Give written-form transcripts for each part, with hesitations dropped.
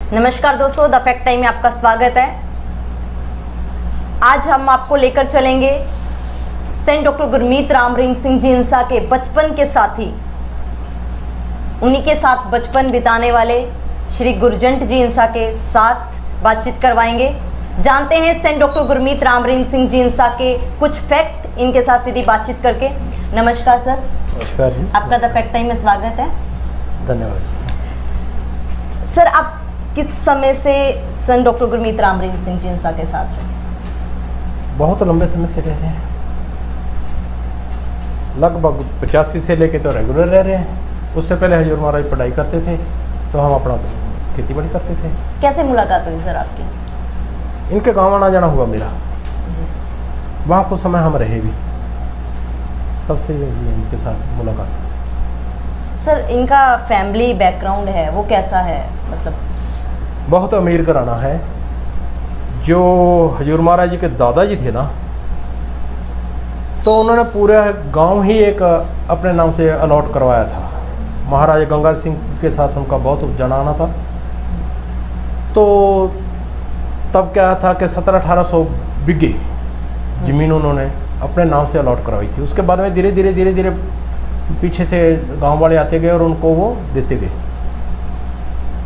नमस्कार दोस्तों, the fact time में आपका स्वागत है। आज हम आपको लेकर चलेंगे सेंट डॉक्टर गुरमीत राम रहीम सिंह जी इंसा के बचपन के साथी, उन्हीं के साथ बचपन बिताने वाले श्री गुरजंट जी इंसा के साथ बातचीत करवाएंगे। जानते हैं सेंट डॉक्टर गुरमीत राम रहीम सिंह जी इंसा के कुछ फैक्ट, इनके साथ सीधी बातचीत करके। नमस्कार सर। नमस्कार जी, आपका द फैक्ट टाइम में स्वागत है। धन्यवाद सर, आप किस समय से सेंट डॉक्टर गुरमीत राम रहीम सिंह जी इंसा के साथ रहे? बहुत लंबे समय से रह रहे हैं, लगभग 85 से लेके तो रेगुलर रह रहे हैं। उससे पहले हजूर महाराज पढ़ाई करते थे तो हम अपना खेती बाड़ी करते थे। कैसे मुलाकात हुई सर आपकी? इनके गांव आना जाना हुआ मेरा, जी सर। वहाँ कुछ समय हम रहे भी, तब से इनके साथ मुलाकात। सर, इनका फैमिली बैकग्राउंड है वो कैसा है? मतलब बहुत अमीर घराना है। जो हजूर महाराज जी के दादाजी थे ना, तो उन्होंने पूरा गांव ही एक अपने नाम से अलॉट करवाया था। महाराजा गंगा सिंह के साथ उनका बहुत जनाना था। तो तब क्या था कि 1700-1800 बिघे जमीन उन्होंने अपने नाम से अलॉट करवाई थी। उसके बाद में धीरे धीरे पीछे से गांव वाले आते गए और उनको वो देते गए,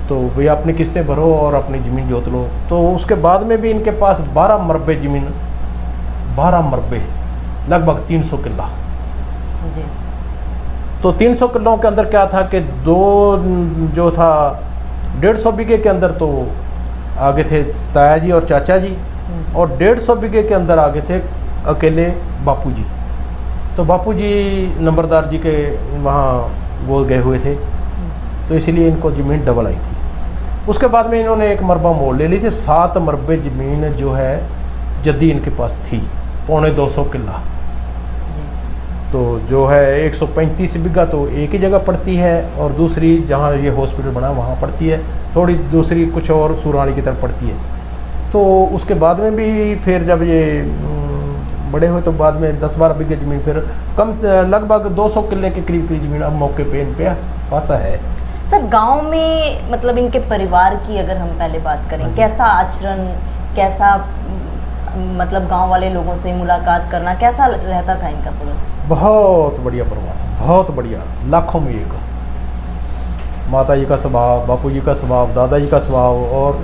तो भैया अपनी किस्तें भरो और अपनी ज़मीन जोत लो। तो उसके बाद में भी इनके पास 12 मरबे ज़मीन, 12 मरबे लगभग 300 किला। जी। तो 300 किलों के अंदर क्या था कि दो जो था 150 बीघे के अंदर तो आगे थे ताया जी और चाचा जी, और 150 बीघे के अंदर आगे थे अकेले बापू जी। तो बापू जी नंबरदार जी के वहाँ वो गए हुए थे, तो इसीलिए इनको ज़मीन डबल आई थी। उसके बाद में इन्होंने एक मरबा मोड़ ले ली थी। 7 मरबे ज़मीन जो है जद्दी इनके पास थी, 250 किला। तो जो है 135 बीघा तो एक ही जगह पड़ती है, और दूसरी जहाँ ये हॉस्पिटल बना वहाँ पड़ती है, थोड़ी दूसरी कुछ और सुरानी की तरफ पड़ती है। तो उसके बाद में भी फिर जब ये बड़े हुए तो बाद में 10-12 बीघे ज़मीन, फिर कम से लगभग 200 किले के करीब की ज़मीन अब मौके पे इन पे पासा है। सर, गांव में मतलब इनके परिवार की अगर हम पहले बात करें, कैसा आचरण, कैसा मतलब गांव वाले लोगों से मुलाकात करना कैसा रहता था इनका प्रोसेस? बहुत बढ़िया परिवार, बहुत बढ़िया, लाखों में एक। माता जी का स्वभाव, बापू जी का स्वभाव, दादाजी का स्वभाव, और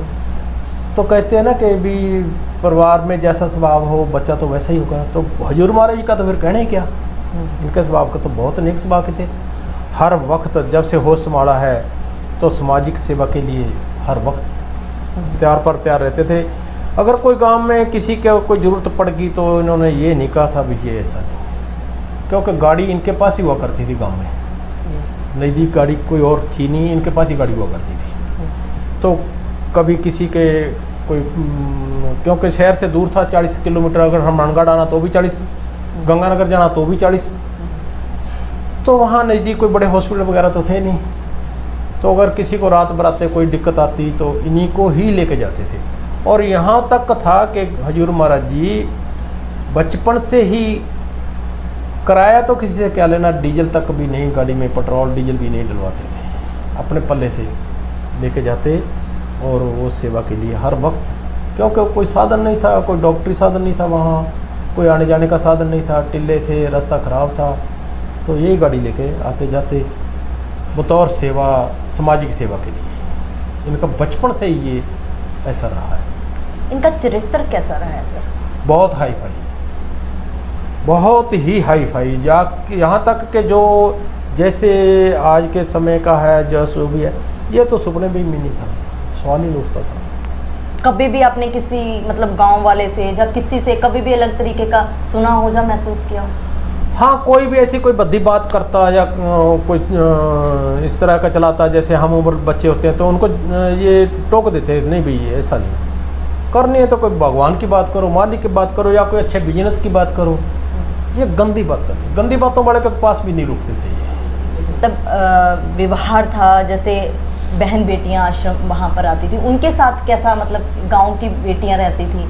तो कहते हैं ना कि भी परिवार में जैसा स्वभाव हो बच्चा तो वैसा ही होगा। तो हजूर महाराज जी का तो फिर कहने क्या, इनके स्वभाव का तो बहुत नेक स्वभाव के थे। हर वक्त जब से होश संभाला है तो सामाजिक सेवा के लिए हर वक्त तैयार रहते थे। अगर कोई गांव में किसी के कोई ज़रूरत पड़ गई तो इन्होंने ये नहीं कहा था भी ये ऐसा नहीं, क्योंकि गाड़ी इनके पास ही हुआ करती थी गांव में, नज़दीक गाड़ी कोई और थी नहीं, इनके पास ही गाड़ी हुआ करती थी। तो कभी किसी के कोई क्योंकि शहर से दूर था 40 किलोमीटर, अगर हम रणगढ़ आना तो भी 40, गंगानगर जाना तो भी 40, तो वहाँ नज़दीक कोई बड़े हॉस्पिटल वगैरह तो थे नहीं। तो अगर किसी को रात बराते कोई दिक्कत आती तो इन्हीं को ही लेके जाते थे। और यहाँ तक था कि हजूर महाराज जी बचपन से ही, किराया तो किसी से क्या लेना, डीजल तक भी नहीं, गाड़ी में पेट्रोल डीजल भी नहीं डलवाते थे, अपने पल्ले से लेके जाते, और वो सेवा के लिए हर वक्त, क्योंकि कोई साधन नहीं था, कोई डॉक्टरी साधन नहीं था वहाँ, कोई आने जाने का साधन नहीं था, टिल्ले थे, रास्ता ख़राब था, तो यही गाड़ी लेके आते जाते बतौर सेवा, सामाजिक सेवा के लिए। इनका बचपन से ही ये ऐसा रहा है। इनका चरित्र कैसा रहा है सर? बहुत हाई फाई, बहुत ही हाई फाई, यहाँ तक कि जो जैसे आज के समय का है, जो भी है, ये तो सुपने भी नहीं था, सवाल ही नहीं उठता था। कभी भी आपने किसी मतलब गांव वाले से या किसी से कभी भी अलग तरीके का सुना हो या महसूस किया हो? हाँ, कोई भी ऐसी कोई भद्दी बात करता या कोई इस तरह का चलाता, जैसे हम उम्र बच्चे होते हैं तो उनको ये टोक देते, नहीं भाई ऐसा नहीं करनी है, तो कोई भगवान की बात करो, मालिक की बात करो, या कोई अच्छे बिजनेस की बात करो। ये गंदी बात करते, गंदी बातों वाले के पास भी नहीं रुकते थे ये। तब व्यवहार था, जैसे बहन बेटियां आश्रम वहाँ पर आती थी, उनके साथ कैसा, मतलब गांव की बेटियां रहती थी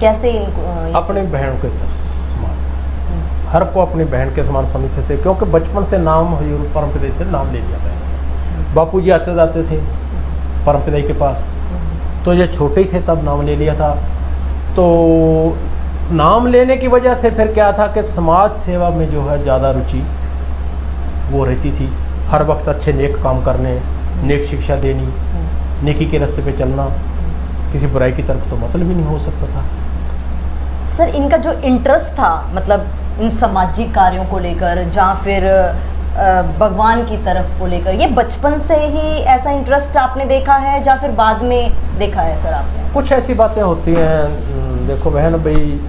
कैसे? इनको अपनी बहन के समान, हर को अपनी बहन के समान समझते थे, क्योंकि बचपन से नाम हजूर परम प्रदेश से नाम ले लिया था। बापू जी आते जाते थे, परमपिता के पास। तो ये छोटे ही थे तब नाम ले लिया था। तो नाम लेने की वजह से फिर क्या था कि समाज सेवा में जो है ज़्यादा रुचि वो रहती थी। हर वक्त अच्छे नेक काम करने, नेक शिक्षा देनी, नेकी के रास्ते पे चलना, किसी बुराई की तरफ तो मतलब भी नहीं हो सकता था। सर इनका जो इंटरेस्ट था मतलब इन सामाजिक कार्यों को लेकर या फिर भगवान की तरफ को लेकर, ये बचपन से ही ऐसा इंटरेस्ट आपने देखा है या फिर बाद में देखा है सर आपने? कुछ ऐसी बातें होती हैं, देखो बहन भाई,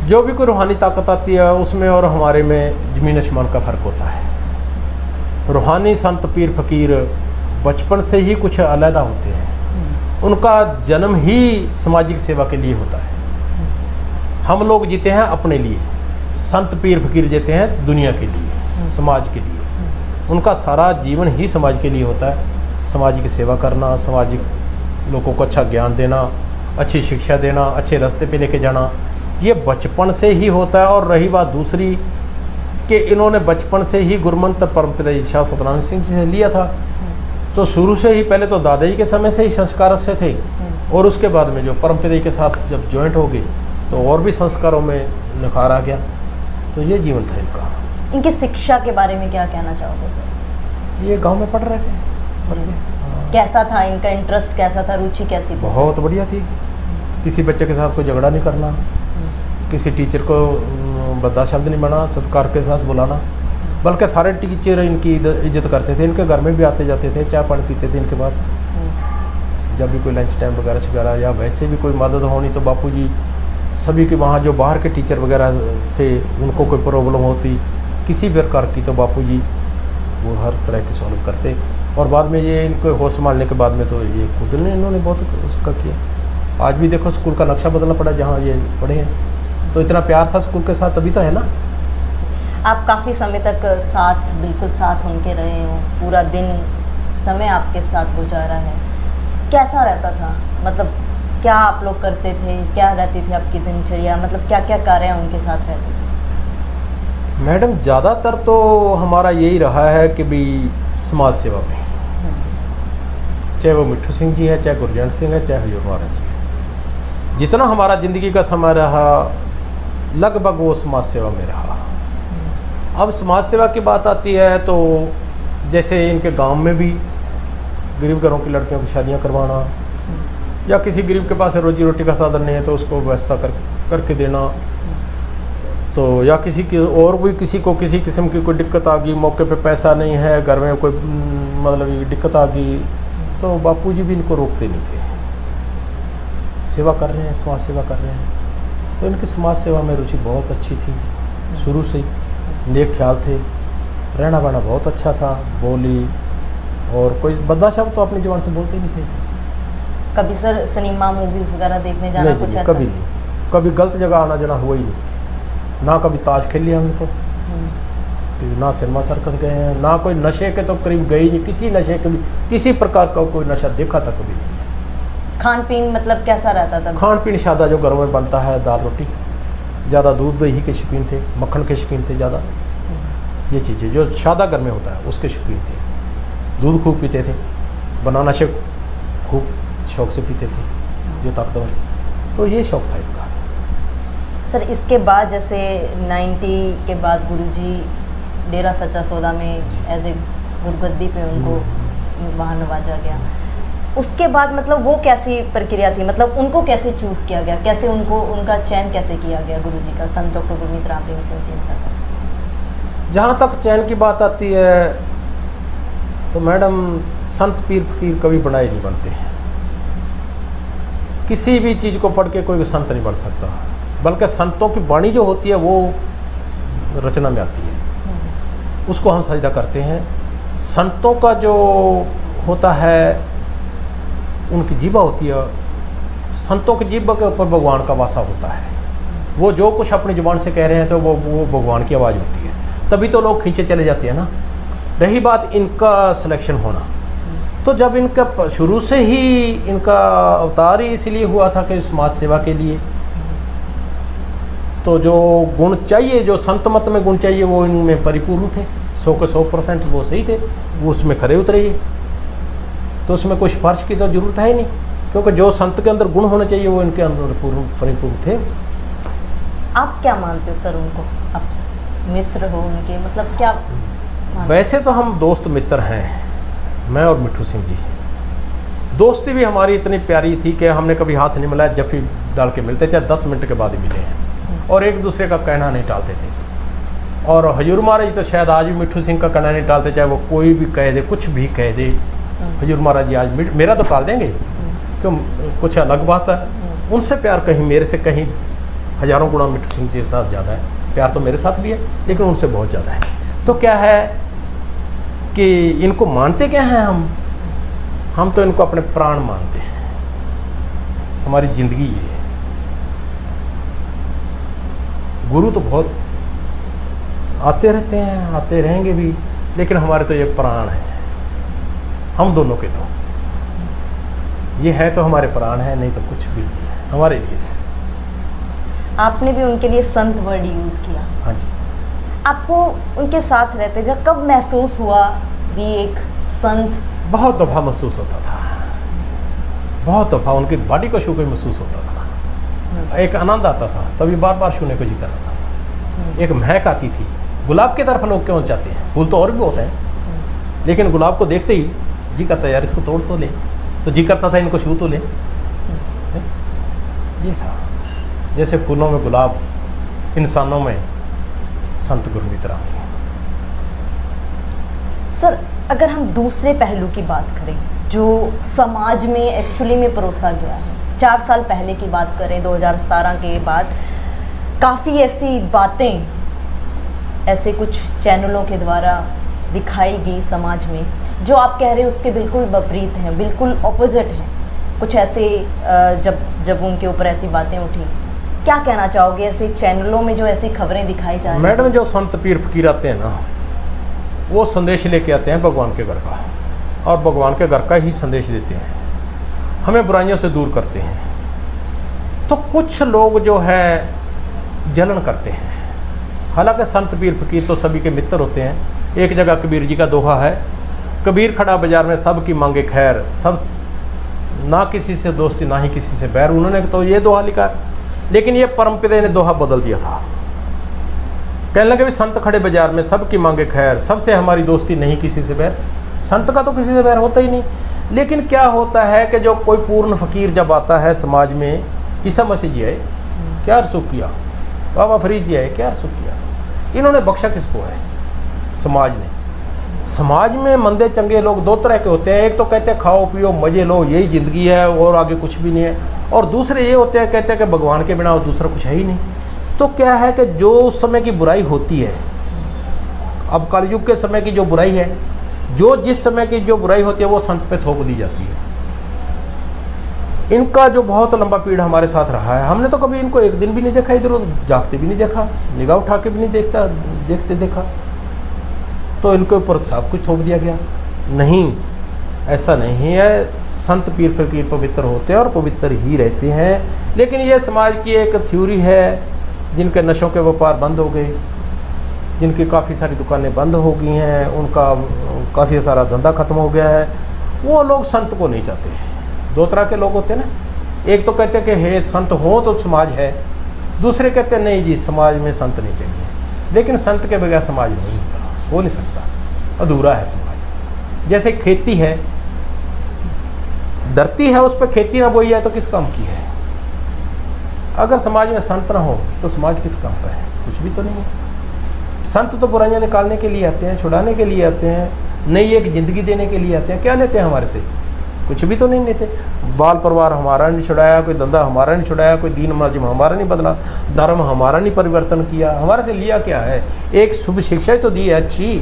जो भी कोई रूहानी ताकत आती है उसमें और हमारे में ज़मीन आसमान का फ़र्क होता है। रूहानी संत पीर फकीर बचपन से ही कुछ अलहदा होते हैं, उनका जन्म ही सामाजिक सेवा के लिए होता है। हम लोग जीते हैं अपने लिए, संत पीर फकीर जीते हैं दुनिया के लिए, समाज के लिए। उनका सारा जीवन ही समाज के लिए होता है। समाज की सेवा करना, सामाजिक लोगों को अच्छा ज्ञान देना, अच्छी शिक्षा देना, अच्छे रास्ते पे लेके जाना, ये बचपन से ही होता है। और रही बात दूसरी कि इन्होंने बचपन से ही गुरुमंत्र परमपिता शाह सतनाम सिंह जी से लिया था। तो शुरू से ही पहले तो दादाजी के समय से ही संस्कार अच्छे थे, और उसके बाद में जो परमपिता के साथ जब ज्वाइंट हो गए तो और भी संस्कारों में निखार आ गया। तो ये जीवन था इनका। इनकी शिक्षा के बारे में क्या कहना चाहोगे सर? ये गांव में पढ़ रहे थे। हाँ। कैसा था इनका इंटरेस्ट, कैसा था, रुचि कैसी थी? बहुत बढ़िया थी। किसी बच्चे के साथ कोई झगड़ा नहीं करना, किसी टीचर को बद्दा शब्द नहीं बना, सत्कार के साथ बुलाना, बल्कि सारे टीचर इनकी इज्जत करते थे। इनके घर में भी आते जाते थे, चाय पानी पीते थे इनके पास। जब भी कोई लंच टाइम वगैरह या वैसे भी कोई मदद होनी तो बापूजी सभी के वहाँ जो बाहर के टीचर वगैरह थे उनको कोई प्रॉब्लम होती किसी प्रकार की तो बापूजी वो हर तरह की सॉल्व करते। और बाद में ये इनको होश संभालने के बाद में तो ये खुद ने इन्होंने बहुत उसका किया। आज भी देखो स्कूल का नक्शा बदलना पड़ा जहाँ ये पढ़े हैं, तो इतना प्यार था स्कूल के साथ तभी तो है ना। आप काफ़ी समय तक साथ, बिल्कुल साथ उनके रहे हो, पूरा दिन समय आपके साथ गुजारा है। कैसा रहता था, मतलब क्या आप लोग करते थे, क्या रहती थी आपकी दिनचर्या, मतलब क्या क्या कार्य उनके साथ रहते थे? मैडम ज़्यादातर तो हमारा यही रहा है कि भी समाज सेवा में, चाहे वो मिट्ठू सिंह जी है, चाहे गुरजंट सिंह है, चाहे हजूर महाराज जी है, जितना हमारा ज़िंदगी का समय रहा लगभग वो समाज सेवा में रहा। अब समाज सेवा की बात आती है तो जैसे इनके गांव में भी गरीब घरों की लड़कियों की शादियां करवाना, या किसी गरीब के पास रोजी रोटी का साधन नहीं है तो उसको व्यवस्था करके देना, तो या किसी की और भी किसी को किसी किस्म की कोई दिक्कत आ गई, मौके पे पैसा नहीं है, घर में कोई मतलब दिक्कत आ गई, तो बापूजी भी इनको रोकते नहीं थे। सेवा कर रहे हैं, समाज सेवा कर रहे हैं, तो इनकी समाज सेवा में रुचि बहुत अच्छी थी। शुरू से ही नेक ख्याल थे, रहना बहना बहुत अच्छा था, बोली और कोई बद्दा शब्द तो अपनी जुबान से बोलते नहीं थे। कभी सर सिनेमा मूवीज वगैरह देखने जाना नहीं, कुछ ऐसा? कभी नहीं, कभी गलत जगह आना जाना हुआ ही नहीं। ना कभी ताश खेल लिया हमने तो, ना सिनेमा सर्कस गए हैं, ना कोई नशे के तो करीब गए ही नहीं। किसी नशे के भी किसी प्रकार का कोई नशा देखा था कभी नहीं। खान पीन मतलब कैसा रहता था? खान पीन सादा जो घरों में बनता है, दाल रोटी, ज़्यादा दूध दही के शौकीन थे, मक्खन के शौकीन थे ज़्यादा। ये चीज़ें जो सादा घर में होता है उसके शौकीन थे। दूध खूब पीते थे, बनाना शेक खूब शौक से पीते थे, जो ताकतवर। तो ये शौक था इनका। सर इसके बाद जैसे 90 के बाद गुरुजी डेरा सच्चा सौदा में एज ए गुरगद्दी पे उनको वहाँ नवाजा गया, उसके बाद मतलब वो कैसी प्रक्रिया थी, मतलब उनको कैसे चूज़ किया गया, कैसे उनको उनका चयन कैसे किया गया गुरुजी का, संत डॉक्टर गुरमीत राम रहीम सिंह जी का? जहाँ तक चयन की बात आती है तो मैडम संत पीर फकीर कभी बनाए नहीं बनते हैं। किसी भी चीज़ को पढ़ के कोई संत नहीं बन सकता, बल्कि संतों की वाणी जो होती है वो रचना में आती है, उसको हम सजदा करते हैं। संतों का जो होता है उनकी जीवा होती है, संतों की जीवा के ऊपर भगवान का वासा होता है। वो जो कुछ अपनी जुबान से कह रहे हैं तो वो भगवान की आवाज़ होती है, तभी तो लोग खींचे चले जाते हैं ना। रही बात इनका सिलेक्शन होना, तो जब इनका शुरू से ही इनका अवतार ही इसलिए हुआ था कि समाज सेवा के लिए, तो जो गुण चाहिए, जो संत मत में गुण चाहिए वो इनमें परिपूर्ण थे। 100 के 100% वो सही थे, वो उसमें खरे उतरे। तो उसमें कोई सिफारिश की तो जरूरत है ही नहीं, क्योंकि जो संत के अंदर गुण होने चाहिए वो इनके अंदर पूर्ण परिपूर्ण थे। आप क्या मानते हो सर उनको? आप मित्र हो उनके, मतलब क्या मानते हो? वैसे तो हम दोस्त मित्र हैं, मैं और मिट्ठू सिंह जी। दोस्ती भी हमारी इतनी प्यारी थी कि हमने कभी हाथ नहीं मिलाया, जब भी डाल के मिलते, चाहे 10 मिनट के बाद ही मिले हैं, और एक दूसरे का कहना नहीं टालते थे। और हजूर महाराज तो शायद आज भी मिट्ठू सिंह का कहना नहीं टालते, चाहे वो कोई भी कह दे, कुछ भी कह दे। हजूर महाराज जी आज मेरा तो टाल देंगे, क्यों, कुछ अलग बात है। उनसे प्यार कहीं मेरे से कहीं हजारों गुना मिट्ठू सिंह जी के साथ ज़्यादा है। प्यार तो मेरे साथ भी है, लेकिन उनसे बहुत ज़्यादा है। तो क्या है कि इनको मानते क्या हैं हम तो इनको अपने प्राण मानते हैं, हमारी ज़िंदगी ये है। गुरु तो बहुत आते रहते हैं, आते रहेंगे भी, लेकिन हमारे तो ये प्राण है, हम दोनों के तो ये है, तो हमारे प्राण है, नहीं तो कुछ भी हमारे लिए थे। आपने भी उनके लिए संत वर्ड यूज़ किया। हाँ जी। आपको उनके साथ रहते जब कब महसूस हुआ भी एक संत? बहुत दफ़ा महसूस होता था, बहुत दफ़ा उनकी बॉडी को छू के महसूस होता था। एक आनंद आता था, तभी बार बार छूने को जी कर रहा था। एक महक आती थी। गुलाब की तरफ लोग क्यों चाहते हैं? फूल तो और भी होते हैं, लेकिन गुलाब को देखते ही जी करता है यार इसको तोड़ तो ले, तो जी करता था इनको छू तो ले। ये था, जैसे फूलों में गुलाब, इंसानों में संत गुरमीत राम। सर अगर हम दूसरे पहलू की बात करें जो समाज में एक्चुअली में परोसा गया है, 4 साल पहले की बात करें, 2017 के बाद काफ़ी ऐसी बातें ऐसे कुछ चैनलों के द्वारा दिखाई गई समाज में, जो आप कह रहे हैं उसके बिल्कुल विपरीत हैं, बिल्कुल ऑपोजिट हैं। कुछ ऐसे जब उनके ऊपर ऐसी बातें उठी, क्या कहना चाहोगे ऐसे चैनलों में जो ऐसी खबरें दिखाई जा रही हैं? मैडम, जो संत पीर फकीर आते हैं ना, वो संदेश लेके आते हैं भगवान के घर का, और भगवान के घर का ही संदेश देते हैं, हमें बुराइयों से दूर करते हैं। तो कुछ लोग जो है जलन करते हैं। हालांकि संत पीर फकीर तो सभी के मित्र होते हैं। एक जगह कबीर जी का दोहा है, कबीर खड़ा बाजार में सब की मांगे खैर, सब ना किसी से दोस्ती ना ही किसी से बैर। उन्होंने तो ये दोहा लिखा, लेकिन ये परमपिता ने दोहा बदल दिया था। कहने लगे भी संत खड़े बाजार में सब की मांगे खैर, सबसे हमारी दोस्ती नहीं किसी से बैर। संत का तो किसी से बैर होता ही नहीं। लेकिन क्या होता है कि जो कोई पूर्ण फकीर जब आता है समाज में, ईसा मसीह जी आए, क्या रसूख किया, बाबा फरीद जी आए, क्या रसूख किया, इन्होंने बख्शा किसको है? समाज ने। समाज में मंदे चंगे लोग दो तरह के होते हैं। एक तो कहते हैं खाओ पियो मजे लो, यही ज़िंदगी है और आगे कुछ भी नहीं है। और दूसरे ये होते हैं, कहते हैं कि भगवान के बिना और दूसरा कुछ है ही नहीं। तो क्या है कि जो उस समय की बुराई होती है, अब कलयुग के समय की जो बुराई है, जो जिस समय की जो बुराई होती है वो संत पे थोप दी जाती है। इनका जो बहुत लंबा पीढ़ हमारे साथ रहा है, हमने तो कभी इनको एक दिन भी नहीं देखा, इधर उधर जागते भी नहीं देखा, निगाह उठा के भी नहीं देखा। तो इनके ऊपर सब कुछ थोप दिया गया। नहीं, ऐसा नहीं है। संत पीर फकीर पवित्र होते हैं और पवित्र ही रहते हैं। लेकिन ये समाज की एक थ्योरी है, जिनके नशों के व्यापार बंद हो गए, जिनकी काफ़ी सारी दुकानें बंद हो गई हैं, उनका काफ़ी सारा धंधा खत्म हो गया है, वो लोग संत को नहीं चाहते। दो तरह के लोग होते हैं ना, एक तो कहते हैं कि हे संत हो तो समाज है, दूसरे कहते हैं नहीं जी समाज में संत नहीं चाहिए। लेकिन संत के बगैर समाज नहीं हो नहीं सकता, अधूरा है समाज। जैसे खेती है, धरती है, उस पर खेती ना बोई है तो किस काम की है? अगर समाज में संत ना हो तो समाज किस काम का है? कुछ भी तो नहीं है। संत तो बुराइयां निकालने के लिए आते हैं, छुड़ाने के लिए आते हैं, नई एक ज़िंदगी देने के लिए आते हैं। क्या लेते हैं हमारे से? कुछ भी तो नहीं लेते। बाल परिवार हमारा नहीं छुड़ाया, कोई धंधा हमारा नहीं छुड़ाया, कोई दीन मजहब हमारा नहीं बदला, धर्म हमारा नहीं परिवर्तन किया। हमारे से लिया क्या है? एक शुभ शिक्षा तो दी है अच्छी।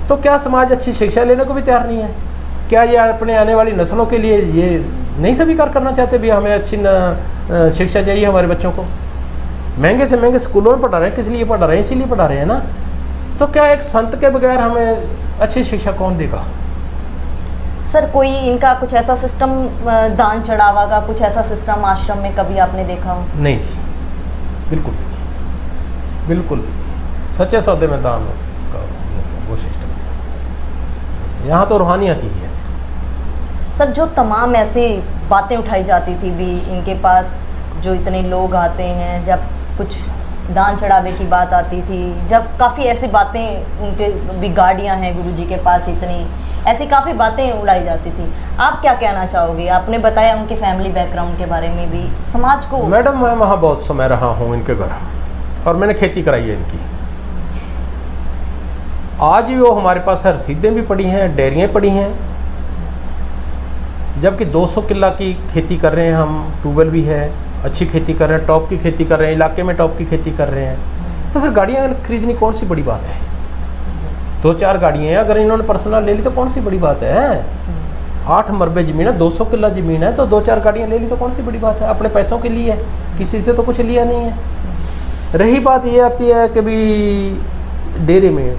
तो क्या समाज अच्छी शिक्षा लेने को भी तैयार नहीं है? क्या ये अपने आने वाली नस्लों के लिए ये नहीं स्वीकार करना चाहते भी हमें अच्छी शिक्षा चाहिए हमारे बच्चों को? महंगे से महंगे स्कूलों में पढ़ा रहे हैं, किस लिए पढ़ा रहे हैं? इसीलिए पढ़ा रहे हैं ना। तो क्या एक संत के बगैर हमें अच्छी शिक्षा कौन देगा? सर कोई इनका कुछ ऐसा सिस्टम दान चढ़ावा का कुछ ऐसा सिस्टम आश्रम में कभी आपने देखा हो? नहीं जी, बिल्कुल नहीं, बिल्कुल नहीं। सच्चे सौदे में दान का वो सिस्टम, यहाँ तो रूहानियत ही है। सर जो तमाम ऐसी बातें उठाई जाती थी भी इनके पास, जो इतने लोग आते हैं, जब कुछ दान चढ़ावे की बात आती थी, जब काफ़ी ऐसी बातें, उनके भी गाड़ियाँ हैं गुरुजी के पास इतनी, ऐसी काफ़ी बातें उड़ाई जाती थी। आप क्या कहना चाहोगे? आपने बताया उनके फैमिली बैकग्राउंड के बारे में भी, समाज को। मैडम मैं वहाँ बहुत समय रहा हूँ इनके घर, और मैंने खेती कराई है इनकी। आज भी वो हमारे पास रसीदें भी पड़ी हैं, डेयरियाँ पड़ी हैं, जबकि 200 किला की खेती कर रहे हैं हम, ट्यूबवेल भी है, अच्छी खेती कर रहे हैं, टॉप की खेती कर रहे हैं, इलाके में टॉप की खेती कर रहे हैं। तो फिर गाड़ियाँ खरीदनी कौन सी बड़ी बात है? 2-4 गाड़ियाँ हैं, अगर इन्होंने पर्सनल ले ली तो कौन सी बड़ी बात है? 8 मरबे ज़मीन है, 200 किला ज़मीन है, तो 2-4 गाड़ियाँ ले ली तो कौन सी बड़ी बात है? अपने पैसों के लिए, किसी से तो कुछ लिया नहीं है। रही बात ये आती है कि भी डेरे में,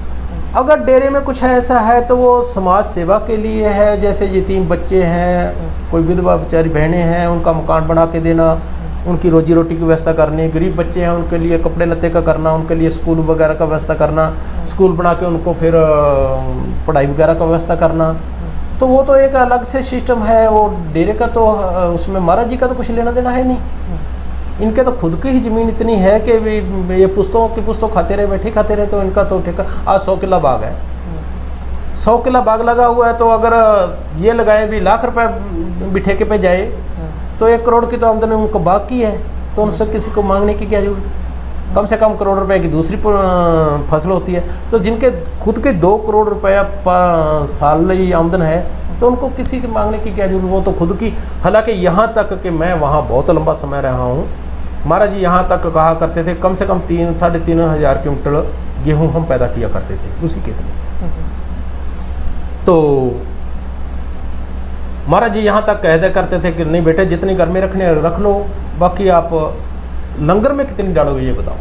अगर डेरे में कुछ ऐसा है तो वो समाज सेवा के लिए है, जैसे यतीम बच्चे हैं, कोई विधवा बेचारी बहनें हैं, उनका मकान बना के देना, उनकी रोजी रोटी की व्यवस्था करनी, गरीब बच्चे हैं उनके लिए कपड़े लत्ते का करना, उनके लिए स्कूल वगैरह का व्यवस्था करना, स्कूल बना के उनको फिर पढ़ाई वगैरह का व्यवस्था करना, तो वो तो एक अलग से सिस्टम है। वो डेरे का तो उसमें महाराज जी का तो कुछ लेना देना है नहीं। इनके तो खुद की ही ज़मीन इतनी है कि ये पुस्तकों की पुस्तक खाते रहे, बैठे खाते रहे, तो इनका तो ठेका। आज 100 किला बाग है, 100 किला बाग लगा हुआ है, तो अगर ये लगाए भी लाख रुपए भी ठेके पे जाए तो 1 करोड़ की तो आमदनी उनको बाग की है, तो उनसे किसी को मांगने की क्या जरूरत? कम से कम करोड़ रुपए की दूसरी फसल होती है। तो जिनके खुद के 2 करोड़ रुपया साल ही आमदन है, तो उनको किसी के मांगने की क्या जरूरत? वो तो खुद की। हालांकि यहाँ तक कि मैं वहाँ बहुत लंबा समय रहा हूँ, महाराज जी यहाँ तक कहा करते थे कम से कम 3-3.5 हज़ार क्विंटल गेहूँ हम पैदा किया करते थे उसी खेत में। तो महाराज जी यहाँ तक कहते करते थे कि नहीं बेटे, जितनी घर में रखने रख लो, बाकी आप लंगर में कितनी डालोगे ये बताओ,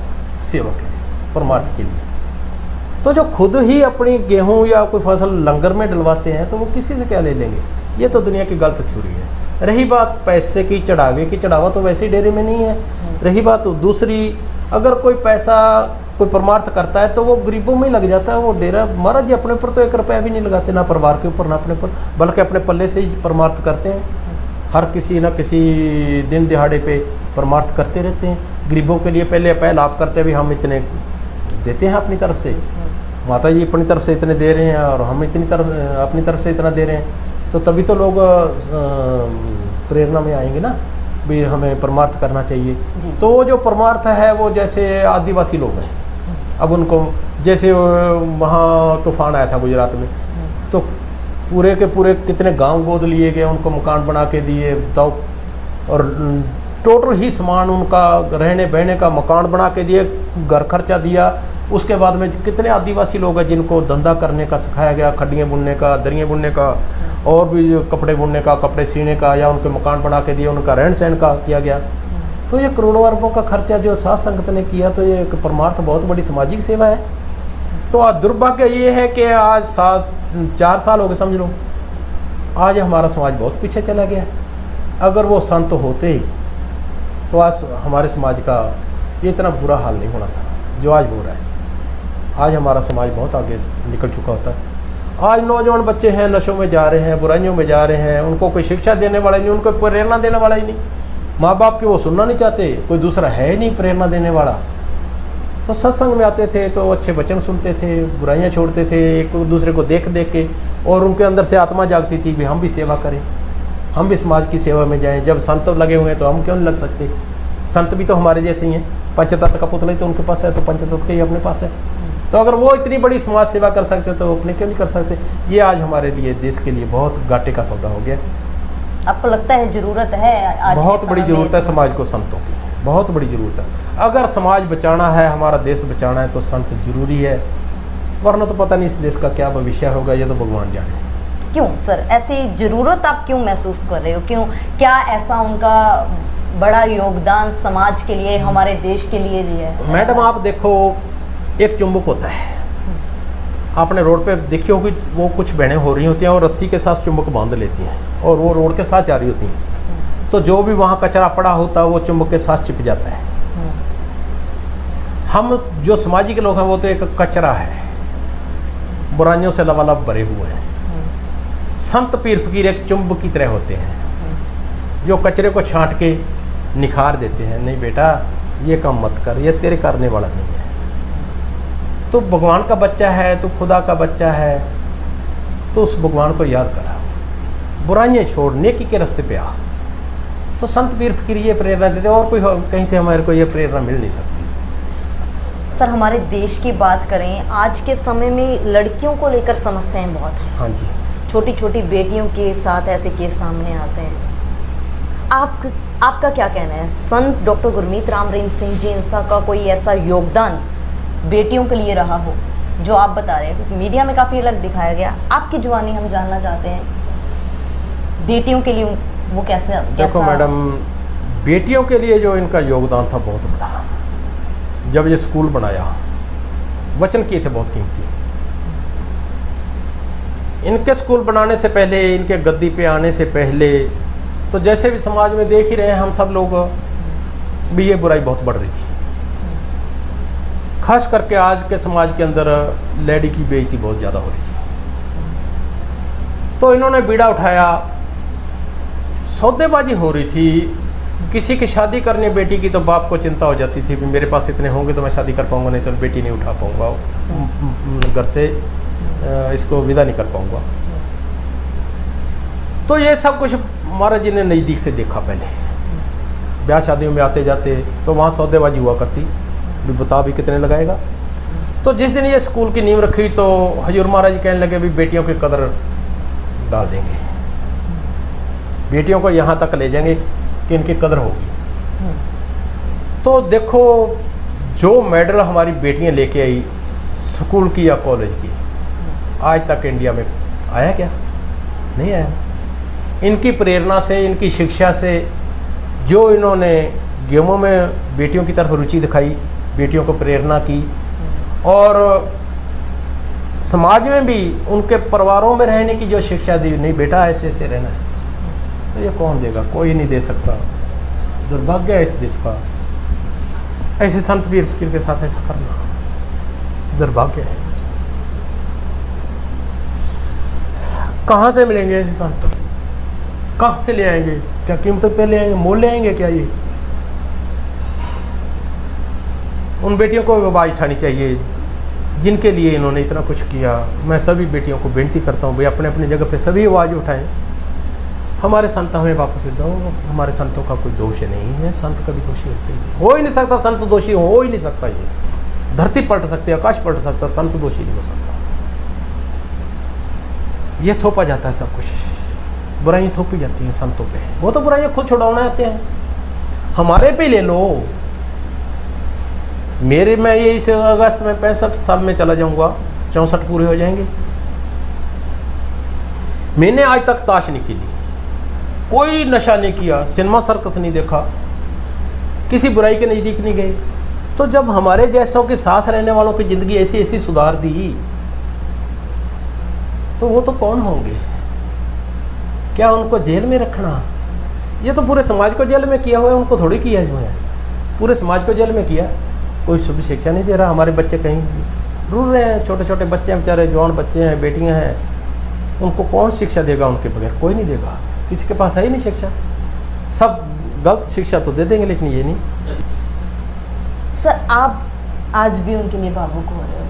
सेवा के लिए, परमार्थ के लिए। तो जो खुद ही अपनी गेहूं या कोई फसल लंगर में डलवाते हैं तो वो किसी से क्या ले लेंगे? ये तो दुनिया की गलत थ्योरी है। रही बात पैसे की, चढ़ावे की, चढ़ावा तो वैसे ही डेरे में नहीं है। रही बात दूसरी, अगर कोई पैसा कोई परमार्थ करता है तो वो गरीबों में ही लग जाता है वो डेरा। महाराज जी अपने ऊपर तो 1 रुपया भी नहीं लगाते, ना परिवार के ऊपर ना अपने ऊपर, बल्कि अपने पल्ले से ही परमार्थ करते हैं। हर किसी न किसी दिन दिहाड़े पे परमार्थ करते रहते हैं गरीबों के लिए। पहल आप करते भी हम इतने देते हैं अपनी तरफ से, माता जी अपनी तरफ से इतने दे रहे हैं और हम अपनी तरफ से इतना दे रहे हैं, तो तभी तो लोग प्रेरणा में आएंगे ना भी हमें परमार्थ करना चाहिए। तो वो जो परमार्थ है वो जैसे आदिवासी लोग हैं, अब उनको जैसे वहाँ तूफान आया था गुजरात में, तो पूरे के पूरे कितने गांव गोद लिए गए, उनको मकान बना के दिए बताओ, और टोटल ही सामान उनका रहने बहने का मकान बना के दिए, घर खर्चा दिया। उसके बाद में कितने आदिवासी लोग हैं जिनको धंधा करने का सिखाया गया, खड्डियाँ बुनने का, दरियाँ बुनने का, और भी कपड़े बुनने का, कपड़े सीने का, या उनके मकान बना के दिए, उनका रहन सहन का किया गया। तो ये करोड़ों अरबों का खर्चा जो साध संगत ने किया, तो ये एक परमार्थ बहुत बड़ी सामाजिक सेवा है। तो आज दुर्भाग्य ये है कि आज 4 साल हो गए समझ लो, आज हमारा समाज बहुत पीछे चला गया। अगर वो संत होते ही तो आज हमारे समाज का ये इतना बुरा हाल नहीं होना था जो आज हो रहा है। आज हमारा समाज बहुत आगे निकल चुका होता है। आज नौजवान बच्चे हैं, नशों में जा रहे हैं, बुराइयों में जा रहे हैं, उनको कोई शिक्षा देने वाला ही नहीं, उनको प्रेरणा देने वाला ही नहीं। माँ बाप की वो सुनना नहीं चाहते, कोई दूसरा है ही नहीं प्रेरणा देने वाला। तो सत्संग में आते थे तो अच्छे वचन सुनते थे, बुराइयाँ छोड़ते थे एक दूसरे को देख देख के, और उनके अंदर से आत्मा जागती थी भी हम भी सेवा करें, हम भी समाज की सेवा में जाएं। जब संत लगे हुए हैं तो हम क्यों नहीं लग सकते? संत भी तो हमारे जैसे ही हैं, पंचतत्व का पुतला ही तो उनके पास है, तो पंचतत्व के ही अपने पास है। तो अगर वो इतनी बड़ी समाज सेवा कर सकते तो अपने क्यों नहीं कर सकते? ये आज हमारे लिए, देश के लिए बहुत घाटे का सौदा हो गया। आपको लगता है ज़रूरत है आज? बहुत बड़ी ज़रूरत है समाज को, संतों की बहुत बड़ी ज़रूरत है। अगर समाज बचाना है, हमारा देश बचाना है, तो संत जरूरी है, वरना तो पता नहीं इस देश का क्या भविष्य होगा, ये तो भगवान जाने। क्यों सर ऐसी ज़रूरत आप क्यों महसूस कर रहे हो? क्यों, क्या ऐसा उनका बड़ा योगदान समाज के लिए, हमारे देश के लिए दिया है? मैडम आप देखो, एक चुंबक होता है, आपने रोड पे देखी होगी, वो कुछ बहनें हो रही होती हैं और रस्सी के साथ चुंबक बांध लेती हैं और वो रोड के साथ जा रही होती हैं। तो जो भी वहाँ कचरा पड़ा होता है वो चुंबक के साथ चिप जाता है। हम जो सामाजिक लोग हैं वो तो एक कचरा है, बुराइयों से लबालब भरे हुए हैं। संत पीर फकीर एक चुंबक की तरह होते हैं, जो कचरे को छांट के निखार देते हैं, नहीं बेटा ये काम मत कर, ये तेरे करने वाला नहीं है। तो भगवान का बच्चा है, तो खुदा का बच्चा है, तो उस भगवान को याद करा, बुराइयाँ छोड़, नेकी के रास्ते पे आ। तो संत पीर फकीर ये प्रेरणा देते, और कोई कहीं से हमारे को ये प्रेरणा मिल नहीं सकती। सर हमारे देश की बात करें, आज के समय में लड़कियों को लेकर समस्याएं बहुत हैं। हाँ जी। छोटी छोटी बेटियों के साथ ऐसे केस सामने आते हैं। आपका क्या कहना है? संत डॉक्टर गुरमीत राम रहीम सिंह जी इंसा का कोई ऐसा योगदान बेटियों के लिए रहा हो जो आप बता रहे हैं? क्योंकि मीडिया में काफ़ी अलग दिखाया गया। आपकी जुबानी हम जानना चाहते हैं, बेटियों के लिए वो कैसे? देखो मैडम, बेटियों के लिए जो इनका योगदान था बहुत बड़ा। जब ये स्कूल बनाया, वचन किए थे बहुत कीमती। इनके स्कूल बनाने से पहले, इनके गद्दी पे आने से पहले, तो जैसे भी समाज में देख ही रहे हैं हम सब लोग, भी ये बुराई बहुत बढ़ रही थी। खास करके आज के समाज के अंदर लेडी की बेइज्जती बहुत ज़्यादा हो रही थी। तो इन्होंने बीड़ा उठाया, सौदेबाजी हो रही थी। किसी की शादी करनी बेटी की तो बाप को चिंता हो जाती थी कि मेरे पास इतने होंगे तो मैं शादी कर पाऊंगा, नहीं तो बेटी नहीं उठा पाऊंगा, घर से इसको विदा नहीं कर पाऊंगा। तो ये सब कुछ महाराज जी ने नज़दीक से देखा। पहले ब्याह शादियों में आते जाते तो वहाँ सौदेबाजी हुआ करती, भी बता भी कितने लगाएगा। तो जिस दिन ये स्कूल की नींव रखी तो हजूर महाराज जी कहने लगे भी बेटियों की कदर डाल देंगे, बेटियों को यहाँ तक ले जाएंगे कि इनकी कदर होगी। तो देखो, जो मेडल हमारी बेटियां लेके आई स्कूल की या कॉलेज की, आज तक इंडिया में आया क्या? नहीं आया। इनकी प्रेरणा से, इनकी शिक्षा से, जो इन्होंने गेमों में बेटियों की तरफ रुचि दिखाई, बेटियों को प्रेरणा की, और समाज में भी उनके परिवारों में रहने की जो शिक्षा दी, नहीं बेटा ऐसे ऐसे रहना है, तो ये कौन देगा? कोई नहीं दे सकता। दुर्भाग्य है इस देश का, ऐसे संत पीर फकीर के साथ ऐसा करना दुर्भाग्य है। कहाँ से मिलेंगे ऐसे संत? कहाँ से ले आएंगे? क्या कीमत पे ले आएंगे? मोल ले आएंगे क्या? ये उन बेटियों को आवाज़ उठानी चाहिए जिनके लिए इन्होंने इतना कुछ किया। मैं सभी बेटियों को बेनती करता हूँ भाई, अपने अपने जगह पे सभी आवाज़ उठाएं। हमारे संत हमें वापस दो। हमारे संतों का कोई दोष नहीं है, संत कभी दोषी होते ही हो ही नहीं सकता। संत दोषी हो ही नहीं सकता। ये धरती पलट सकती है, आकाश पलट सकता, संत दोषी नहीं हो सकता। ये थोपा जाता है सब कुछ, बुराइयाँ थोपी जाती हैं संतों पे। वो तो बुराइयाँ खुद छुड़ाना आते हैं, हमारे पे ले लो। मैं ये इस अगस्त में 65 साल में चला जाऊंगा, 64 पूरे हो जाएंगे। मैंने आज तक ताश नहीं खेली, कोई नशा नहीं किया, सिनेमा सर्कस नहीं देखा, किसी बुराई के नज़दीक नहीं गए। तो जब हमारे जैसों के साथ रहने वालों की ज़िंदगी ऐसी ऐसी सुधार दी, तो वो तो कौन होंगे? क्या उनको जेल में रखना? ये तो पूरे समाज को जेल में किया हुआ है, उनको थोड़ी किया जो है। पूरे समाज को जेल में किया। कोई शुभ शिक्षा नहीं दे रहा। हमारे बच्चे कहीं रुल रहे हैं, छोटे छोटे बच्चे हैं, बेचारे जवान बच्चे हैं, बेटियां हैं, उनको कौन शिक्षा देगा? उनके बगैर कोई नहीं देगा। किसी के पास है ही नहीं शिक्षा। सब गलत शिक्षा तो दे देंगे, लेकिन ये नहीं। सर, आप आज भी उनके लिए भावुक हो रहे हो।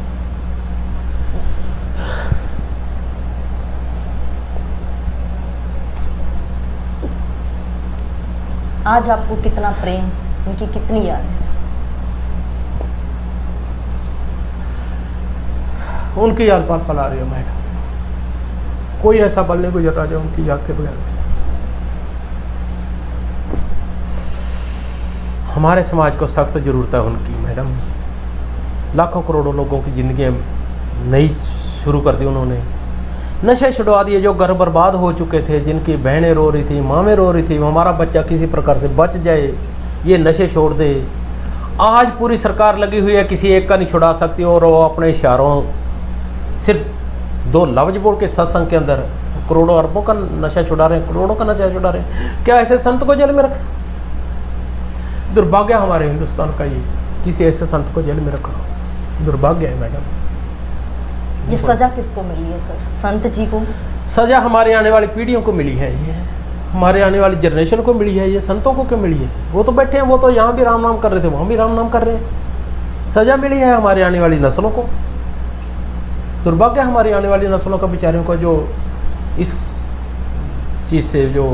आज आपको कितना प्रेम, उनकी कितनी याद है? उनकी याद पल पल आ रही है मैडम। कोई ऐसा पल नहीं गुजर रहा जो उनकी याद के बगैर। हमारे समाज को सख्त जरूरत है उनकी मैडम। लाखों करोड़ों लोगों की जिंदगी नई शुरू कर दी उन्होंने। नशे छुड़वा दिए। जो घर बर्बाद हो चुके थे, जिनकी बहनें रो रही थी, मामें रो रही थी, हमारा बच्चा किसी प्रकार से बच जाए, ये नशे छोड़ दे। आज पूरी सरकार लगी हुई है, किसी एक का नहीं छुड़ा सकती, और वो अपने इशारों सिर्फ 2 लफ्ज बोल के सत्संग के अंदर करोड़ों अरबों का नशा छुड़ा रहे हैं, करोड़ों का नशा छुड़ा रहे हैं। क्या ऐसे संत को जेल में रख? दुर्भाग्य हमारे हिंदुस्तान का, ये किसी ऐसे संत को जेल में रखा दुर्भाग्य है मैडम। ये सजा किसको मिली है सर? संत जी को? सजा हमारे आने वाली पीढ़ियों को मिली है, ये हमारे आने वाली जनरेशन को मिली है, ये संतों को क्यों मिली है? वो तो बैठे हैं, वो तो यहाँ भी राम नाम कर रहे थे, वहाँ भी राम नाम कर रहे हैं। सजा मिली है हमारे आने वाली नस्लों को। दुर्भाग्य हमारी आने वाली नस्लों का बेचारियों को, जो इस चीज़ से जो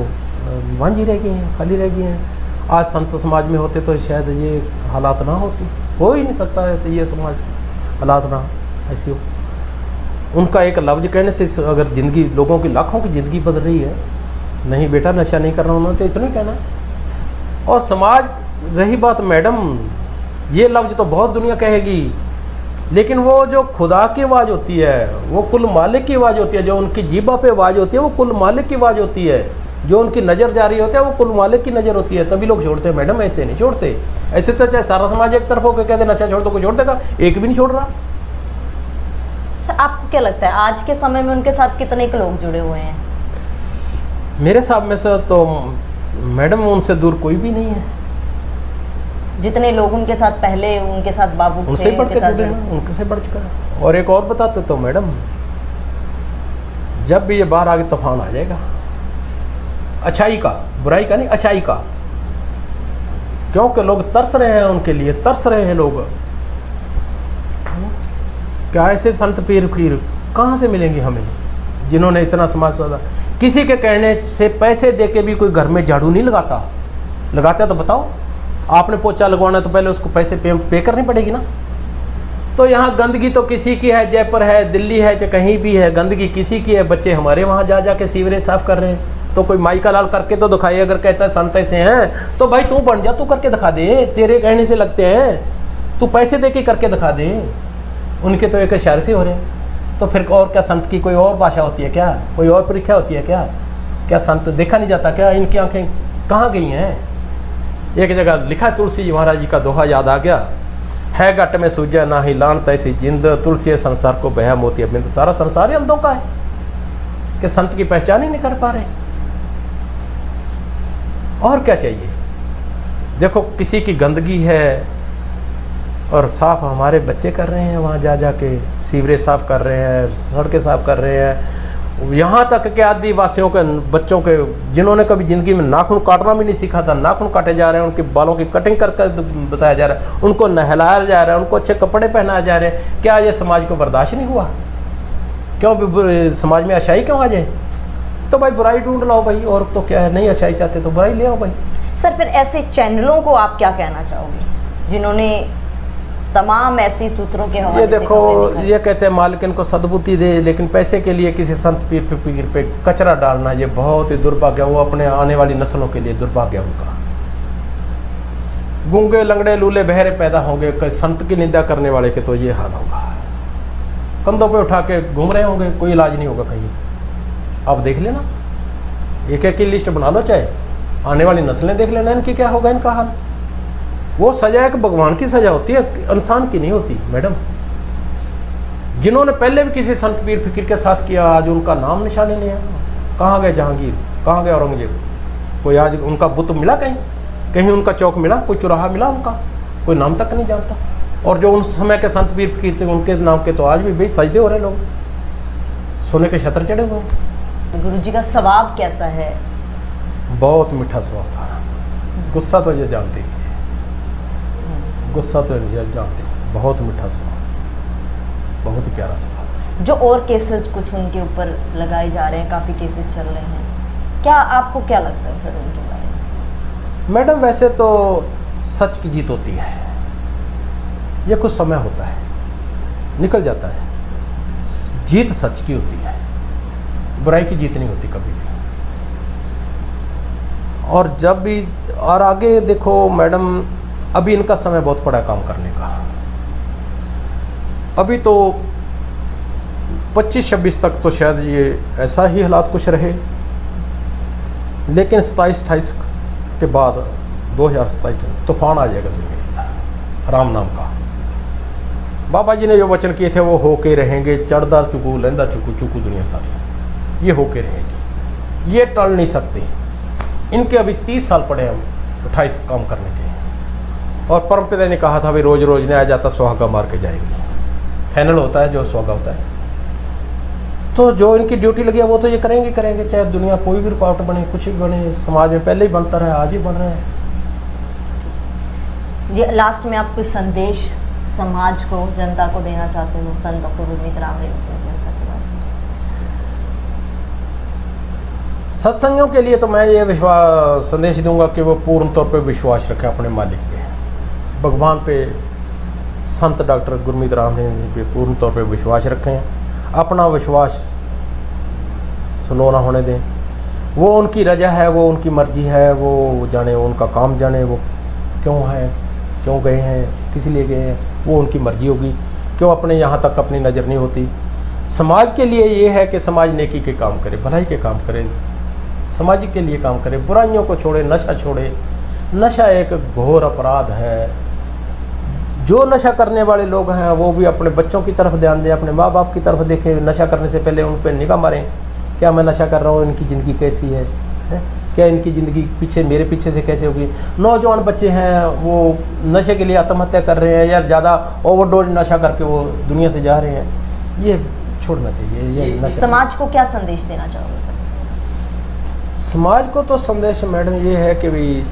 वांझी रह गई हैं, खाली रह गई हैं। आज संत समाज में होते तो शायद ये हालात ना होती, हो ही नहीं सकता ऐसे, ये समाज हालात ना ऐसी हो। उनका एक लफ्ज कहने से अगर ज़िंदगी, लोगों की लाखों की ज़िंदगी बदल रही है। नहीं बेटा नशा नहीं करना, उन्होंने तो इतना ही कहना। और समाज, रही बात मैडम, ये लफ्ज तो बहुत दुनिया कहेगी, लेकिन वो जो खुदा की आवाज़ होती है, वो कुल मालिक की आवाज़ होती है, जो उनकी जीभा पे आवाज़ होती है वो कुल मालिक की आवाज़ होती है, जो उनकी नज़र जारी होती है वो कुल मालिक की नज़र होती है। तभी लोग छोड़ते हैं मैडम, ऐसे नहीं छोड़ते। ऐसे तो चाहे सारा समाज एक तरफ होकर कहते नशा छोड़ दो, कोई छोड़ देगा? एक भी नहीं छोड़ रहा। सर आपको क्या लगता है आज के समय में उनके साथ कितने के लोग जुड़े हुए हैं? मेरे हिसाब में से तो मैडम उनसे दूर कोई भी नहीं है। जितने लोग उनके साथ पहले, उनके साथ बाबू थे, उनसे बढ़ उनके के साथ जुड़े हैं, उनके से बढ़ कर। और एक और बताते तो मैडम, जब भी ये बाहर आगे तूफान आ जाएगा, अच्छाई का, बुराई का नहीं, अच्छाई का, क्योंकि लोग तरस रहे हैं उनके लिए, तरस रहे हैं लोग। क्या ऐसे संत पीर फकीर कहाँ से मिलेंगे हमें, जिन्होंने इतना समाज सुधारा? किसी के कहने से पैसे दे के भी कोई घर में झाड़ू नहीं लगाता। लगाता तो बताओ, आपने पोछा लगवाना तो पहले उसको पैसे पे करनी पड़ेगी ना। तो यहाँ गंदगी तो किसी की है, जयपुर है, दिल्ली है, चाहे कहीं भी है, गंदगी किसी की है। बच्चे हमारे वहाँ जा जा के सीवरेज साफ कर रहे हैं। तो कोई माई का लाल करके तो दिखाइए। अगर कहता है संत ऐसे हैं तो भाई तू बन जा, तू करके दिखा दे। तेरे कहने से लगते हैं, तू पैसे दे के करके दिखा दे। उनके तो एक इशारे से हो रहे हैं। तो फिर और क्या, संत की कोई और भाषा होती है क्या? कोई और परीक्षा होती है क्या? क्या संत देखा नहीं जाता क्या? इनकी आंखें कहाँ गई हैं? एक जगह लिखा, तुलसी जी महाराज जी का दोहा याद आ गया, है गट में सूझे ना ही लान तैसी जिंद, तुलसी संसार को बह मोती बिंद। सारा संसार ही अंधों का है कि संत की पहचान ही नहीं कर पा रहे। और क्या चाहिए? देखो किसी की गंदगी है और साफ हमारे बच्चे कर रहे हैं, वहाँ जा जा के सीवरेज साफ कर रहे हैं, सड़कें साफ कर रहे हैं। यहाँ तक कि आदिवासियों के बच्चों के, जिन्होंने कभी ज़िंदगी में नाखून काटना भी नहीं सीखा था, नाखून काटे जा रहे हैं, उनके बालों की कटिंग कर बताया जा रहा है, उनको नहलाया जा रहा है, उनको अच्छे कपड़े पहनाए जा रहे हैं। क्या ये समाज को बर्दाश्त नहीं हुआ? क्यों समाज में अच्छाई क्यों आ जाए? तो भाई बुराई ढूंढ लाओ भाई, और तो क्या है, नहीं अच्छाई चाहते तो बुराई ले आओ भाई। सर फिर ऐसे चैनलों को आप क्या कहना चाहोगे जिन्होंने तमाम ऐसी सूत्रों के हवाले ये से देखो, खबरें निकाली? ये कहते हैं मालिक इनको सद्बुद्धि दे, लेकिन पैसे के लिए किसी संत पीर फकीर पे कचरा डालना, ये बहुत ही दुर्भाग्य। वो अपने आने वाली नस्लों के लिए दुर्भाग्य उनका। गूंगे लंगड़े लूले बहरे पैदा होंगे, संत की निंदा करने वाले के तो ये हाल होगा। कंधों पे उठा के घूम रहे होंगे, कोई इलाज नहीं होगा कहीं। आप देख लेना, एक एक की लिस्ट बना लो, चाहे आने वाली नस्लें देख लेना, इनकी क्या होगा इनका हाल। वो सजा एक भगवान की सजा होती है, इंसान की नहीं होती मैडम। जिन्होंने पहले भी किसी संत पीर फकीर के साथ किया, आज उनका नाम निशान ही नहीं है। कहाँ गए जहांगीर, कहाँ गए औरंगजेब? कोई आज उनका बुत मिला कहीं? कहीं उनका चौक मिला, कोई चौराहा मिला उनका? कोई नाम तक नहीं जानता। और जो उन समय के संत पीर फकीर थे, उनके नाम के तो आज भी भाई सजदे हो रहे लोग, सोने के छत्र चढ़े हुए। गुरु जी का स्वभाव कैसा है? बहुत मीठा स्वभाव था। गुस्सा तो ये जानते ही, गुस्सा तो ये जानते, बहुत मीठा स्वभाव, बहुत ही प्यारा स्वभाव। जो और केसेस कुछ उनके ऊपर लगाए जा रहे हैं, काफ़ी केसेस चल रहे हैं, क्या आपको क्या लगता है सर उनके बारे में? मैडम वैसे तो सच की जीत होती है, ये कुछ समय होता है, निकल जाता है। जीत सच की होती है, बुराई की जीत नहीं होती कभी भी। और जब भी, और आगे देखो मैडम, अभी इनका समय बहुत पड़ा काम करने का। अभी तो 25-26 तक तो शायद ये ऐसा ही हालात कुछ रहे, लेकिन 27-28 के बाद 2027 तूफान आ जाएगा दुनिया का, राम नाम का। बाबा जी ने जो वचन किए थे वो होके रहेंगे। चढ़दा चुकू लहंदा चुकू चुकू दुनिया सारी, ये होके रहेंगी, ये टल नहीं सकते। इनके अभी 30 साल पड़े हैं 28 काम करने के। और परमपिता ने कहा था भाई रोज रोज नहीं आ जाता, सुहागा मार के जाएगी। फाइनल होता है जो सुहागा होता है। तो जो इनकी ड्यूटी लगी है वो तो ये करेंगे करेंगे, चाहे दुनिया कोई भी रुकावट बने, कुछ भी बने, समाज में पहले ही बनता रहा, आज ही बन रहा है। ये लास्ट में आप कुछ संदेश समाज को, जनता को देना चाहते हो संत डॉक्टर गुरमीत राम रहीम सिंह जिनसा के बारे में? सत्संगियों के लिए तो मैं ये विश्वास संदेश दूंगा कि वो पूर्ण तौर पे विश्वास रखें अपने मालिक पे, भगवान पे, संत डॉक्टर गुरमीत राम रहीम सिंह पे पूर्ण तौर पे विश्वास रखें, अपना विश्वास स्लो ना होने दें। वो उनकी रजा है, वो उनकी मर्जी है, वो जाने, उनका काम जाने, वो क्यों है, क्यों गए हैं, किस लिए गए हैं, वो उनकी मर्जी होगी। क्यों अपने यहाँ तक अपनी नज़र नहीं होती। समाज के लिए ये है कि समाज नेकी के काम करे, भलाई के काम करे, समाज के लिए काम करे, बुराइयों को छोड़े, नशा छोड़े। नशा एक घोर अपराध है। जो नशा करने वाले लोग हैं वो भी अपने बच्चों की तरफ ध्यान दें, अपने माँ बाप की तरफ देखें। नशा करने से पहले उन पर निगाह मारें, क्या मैं नशा कर रहा हूँ, इनकी ज़िंदगी कैसी है, क्या इनकी ज़िंदगी पीछे, मेरे पीछे से कैसे होगी। नौजवान बच्चे हैं वो नशे के लिए आत्महत्या कर रहे हैं या ज़्यादा ओवरडोज नशा करके वो दुनिया से जा रहे हैं, ये छोड़ना चाहिए। ये नशा। समाज को क्या संदेश देना चाहोगे सर? समाज को तो संदेश मैडम ये है कि भाई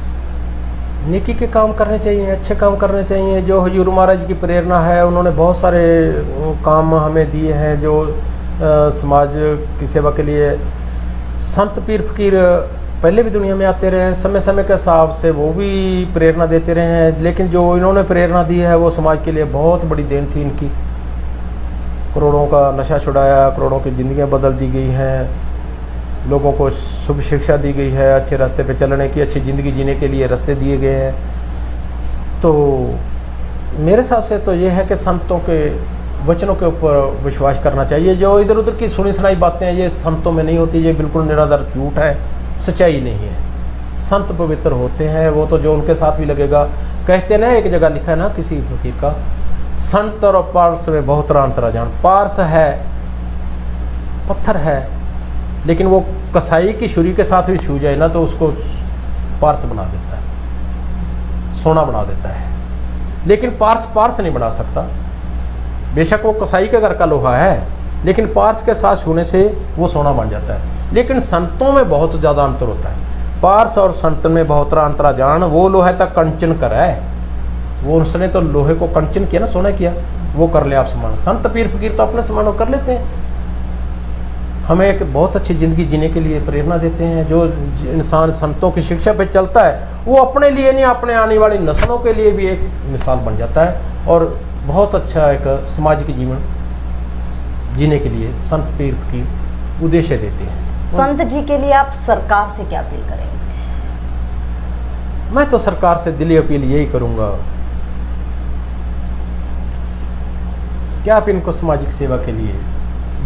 नेकी के काम करने चाहिए, अच्छे काम करने चाहिए। जो हजूर महाराज की प्रेरणा है, उन्होंने बहुत सारे काम हमें दिए हैं जो समाज की सेवा के लिए। संत पीर फकीर पहले भी दुनिया में आते रहे हैं, समय समय के हिसाब से वो भी प्रेरणा देते रहे हैं, लेकिन जो इन्होंने प्रेरणा दी है वो समाज के लिए बहुत बड़ी देन थी इनकी। करोड़ों का नशा छुड़ाया, करोड़ों की ज़िंदगियाँ बदल दी गई हैं, लोगों को शुभ शिक्षा दी गई है, अच्छे रास्ते पे चलने की, अच्छी ज़िंदगी जीने के लिए रास्ते दिए गए हैं। तो मेरे हिसाब से तो ये है कि संतों के वचनों के ऊपर विश्वास करना चाहिए। जो इधर उधर की सुनी सुनाई बातें हैं ये संतों में नहीं होती, ये बिल्कुल निराधार झूठ है, सच्चाई नहीं है। संत पवित्र होते हैं, वो तो जो उनके साथ भी लगेगा। कहते ना, एक जगह लिखा है ना किसी फकीर का, संत और पार्स में बहुत अंतर जान। पार्स है, पत्थर है, लेकिन वो कसाई की छुरी के साथ भी छू जाए ना तो उसको पार्स बना देता है, सोना बना देता है। लेकिन पार्स नहीं बना सकता। बेशक वो कसाई के घर का लोहा है, लेकिन पार्स के साथ छूने से वो सोना बन जाता है। लेकिन संतों में बहुत ज़्यादा अंतर होता है। पार्स और संत में बहुत अंतरा जान। वो लोहे तक कंचन करा है, वो उसने तो लोहे को कंचन किया ना, सोना किया, वो कर ले आप समान। संत पीर फकीर तो अपने समान कर लेते हैं, हमें एक बहुत अच्छी ज़िंदगी जीने के लिए प्रेरणा देते हैं। जो इंसान संतों की शिक्षा पे चलता है वो अपने लिए नहीं, अपने आने वाली नस्लों के लिए भी एक मिसाल बन जाता है और बहुत अच्छा एक सामाजिक जीवन जीने के लिए संत पीर की उद्देश्य देते हैं। संत जी के लिए आप सरकार से क्या अपील करेंगे? मैं तो सरकार से दिली अपील यही करूँगा कि आप इनको सामाजिक सेवा के लिए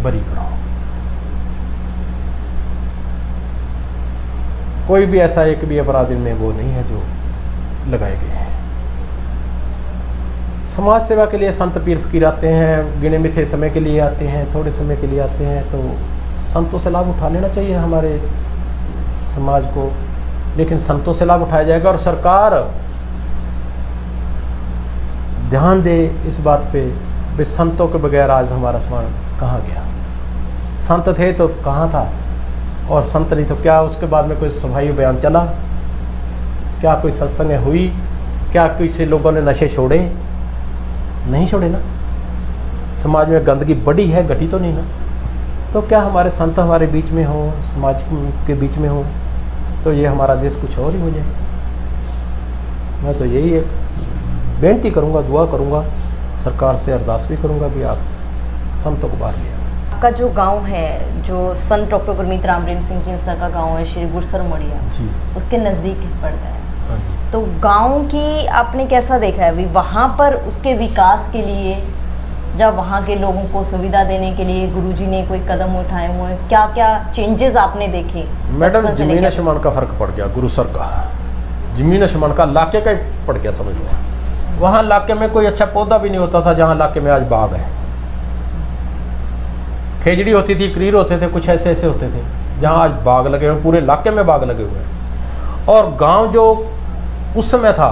बरी कराओ। कोई भी ऐसा एक भी अपराध इनमें वो नहीं है जो लगाए गए हैं। समाज सेवा के लिए संत पीर फकीर आते हैं, गिने मिथे समय के लिए आते हैं, थोड़े समय के लिए आते हैं, तो संतों से लाभ उठा लेना चाहिए हमारे समाज को। लेकिन संतों से लाभ उठाया जाएगा और सरकार ध्यान दे इस बात पे भी संतों के बगैर आज हमारा समाज कहाँ गया। संत थे तो कहाँ था, और संत नहीं तो क्या उसके बाद में कोई सफाई बयान चला, क्या कोई सत्संग हुई, क्या किसी लोगों ने नशे छोड़े? नहीं छोड़े ना। समाज में गंदगी बढ़ी है, घटी तो नहीं ना। तो क्या हमारे संत हमारे बीच में हो, समाज के बीच में हो, तो ये हमारा देश कुछ और ही हो जाए। मैं तो यही एक बेनती करूँगा, दुआ करूँगा, सरकार से अरदास भी करूँगा कि आप संतों को बाहर ले आए। आपका जो गांव है, जो संत डॉक्टर गुरमीत राम रहीम सिंह जिनसा का गांव है, श्री गुरसर मड़िया जी, उसके नज़दीक पड़ता है। हाँ जी। तो गांव की आपने कैसा देखा है अभी वहाँ पर उसके विकास के लिए, जब वहाँ के लोगों को सुविधा देने के लिए गुरुजी ने कोई कदम उठाए हुए, क्या क्या चेंजेस आपने देखे? मैडम जमीन आसमान का फर्क पड़ गया। गुरुसर का जमीन आसमान का इलाके का ही पड़ गया, समझ लो। वहाँ इलाके में कोई अच्छा पौधा भी नहीं होता था, जहाँ इलाके में आज बाग है। खेजड़ी होती थी, करीर होते थे, कुछ ऐसे ऐसे होते थे, जहाँ आज बाग लगे हुए, पूरे इलाके में बाग लगे हुए हैं। और गांव जो उस समय था